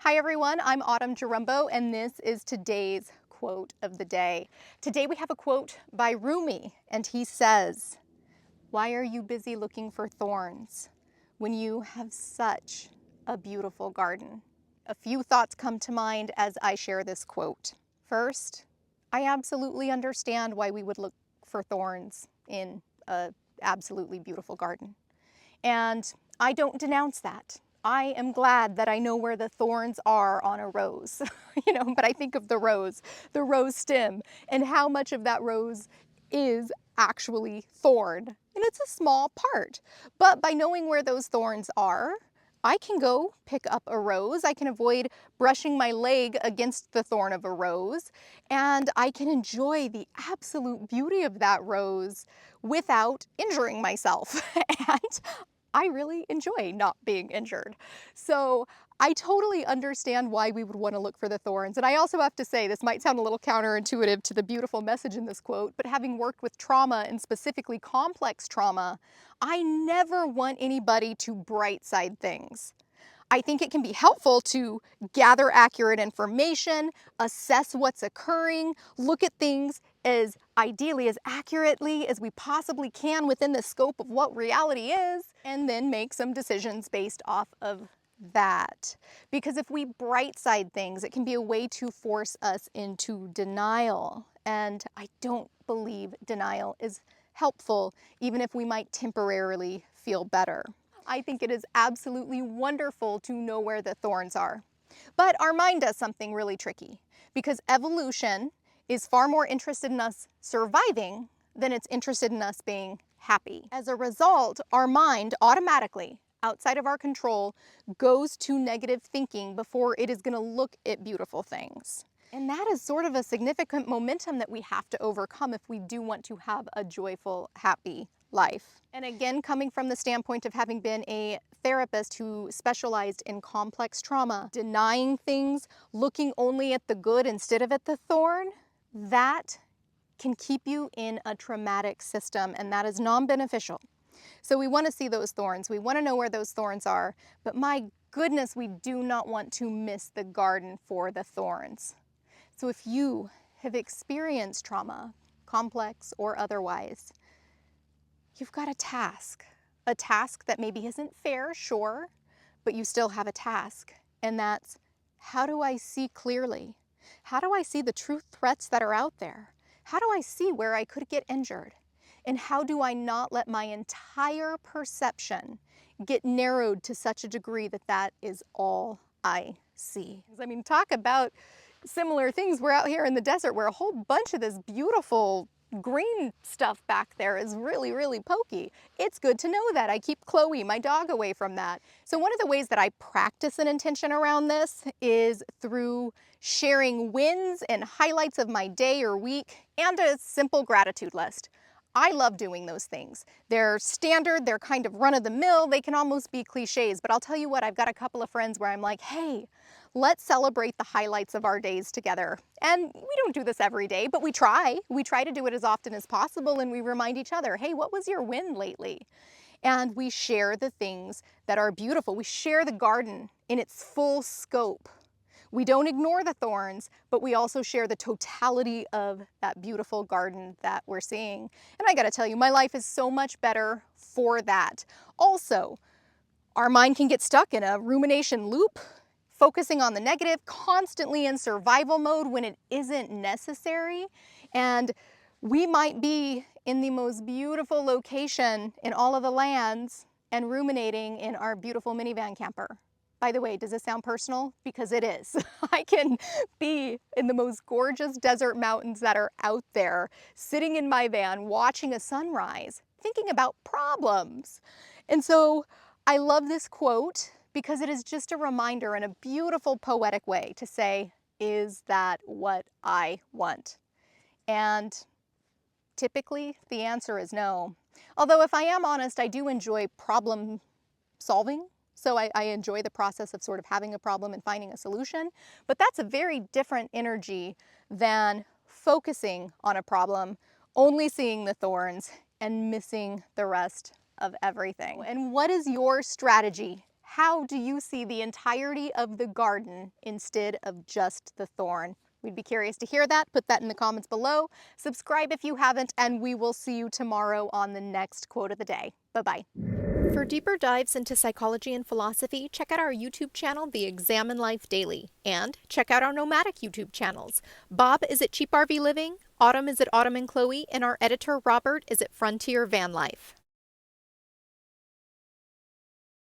Hi everyone, I'm Autumn Jerumbo and this is today's quote of the day. Today we have a quote by Rumi and he says, "Why are you busy looking for thorns when you have such a beautiful garden?" A few thoughts come to mind as I share this quote. First, I absolutely understand why we would look for thorns in an absolutely beautiful garden. And I don't denounce that. I am glad that I know where the thorns are on a rose, but I think of the rose stem, and how much of that rose is actually thorn. And it's a small part. But by knowing where those thorns are, I can go pick up a rose. I can avoid brushing my leg against the thorn of a rose, and I can enjoy the absolute beauty of that rose without injuring myself. And I really enjoy not being injured. So I totally understand why we would want to look for the thorns. And I also have to say, this might sound a little counterintuitive to the beautiful message in this quote, but having worked with trauma and specifically complex trauma, I never want anybody to bright side things. I think it can be helpful to gather accurate information, assess what's occurring, look at things as ideally, as accurately as we possibly can within the scope of what reality is, and then make some decisions based off of that. Because if we bright side things, it can be a way to force us into denial. And I don't believe denial is helpful, even if we might temporarily feel better. I think it is absolutely wonderful to know where the thorns are. But our mind does something really tricky, because evolution is far more interested in us surviving than it's interested in us being happy. As a result, our mind automatically, outside of our control, goes to negative thinking before it is going to look at beautiful things. And that is sort of a significant momentum that we have to overcome if we do want to have a joyful, happy life. And again, coming from the standpoint of having been a therapist who specialized in complex trauma, denying things, looking only at the good instead of at the thorn, that can keep you in a traumatic system, and that is non-beneficial. So we want to see those thorns. We want to know where those thorns are, but my goodness, we do not want to miss the garden for the thorns. So if you have experienced trauma, complex or otherwise, you've got a task that maybe isn't fair, sure, but you still have a task. And that's, how do I see clearly? How do I see the true threats that are out there? How do I see where I could get injured? And how do I not let my entire perception get narrowed to such a degree that that is all I see? I mean, talk about similar things. We're out here in the desert where a whole bunch of this beautiful green stuff back there is really, really pokey. It's good to know that. I keep Chloe, my dog, away from that. So one of the ways that I practice an intention around this is through sharing wins and highlights of my day or week and a simple gratitude list. I love doing those things. They're standard, they're kind of run-of-the-mill, they can almost be cliches, but I'll tell you what, I've got a couple of friends where I'm like, hey, let's celebrate the highlights of our days together. And we don't do this every day, but we try. We try to do it as often as possible, and we remind each other, hey, what was your win lately? And we share the things that are beautiful. We share the garden in its full scope. We don't ignore the thorns, but we also share the totality of that beautiful garden that we're seeing. And I gotta tell you, my life is so much better for that. Also, our mind can get stuck in a rumination loop, focusing on the negative, constantly in survival mode when it isn't necessary. And we might be in the most beautiful location in all of the lands and ruminating in our beautiful minivan camper. By the way, does this sound personal? Because it is. I can be in the most gorgeous desert mountains that are out there, sitting in my van, watching a sunrise, thinking about problems. And so I love this quote because it is just a reminder in a beautiful poetic way to say, is that what I want? And typically the answer is no. Although if I am honest, I do enjoy problem solving. So I enjoy the process of sort of having a problem and finding a solution, but that's a very different energy than focusing on a problem, only seeing the thorns and missing the rest of everything. And what is your strategy? How do you see the entirety of the garden instead of just the thorn? We'd be curious to hear that. Put that in the comments below. Subscribe if you haven't, and we will see you tomorrow on the next quote of the day. Bye-bye. For deeper dives into psychology and philosophy, check out our YouTube channel, The Examine Life Daily, and check out our nomadic YouTube channels. Bob is at Cheap RV Living, Autumn is at Autumn and Chloe, and our editor Robert is at Frontier Van Life.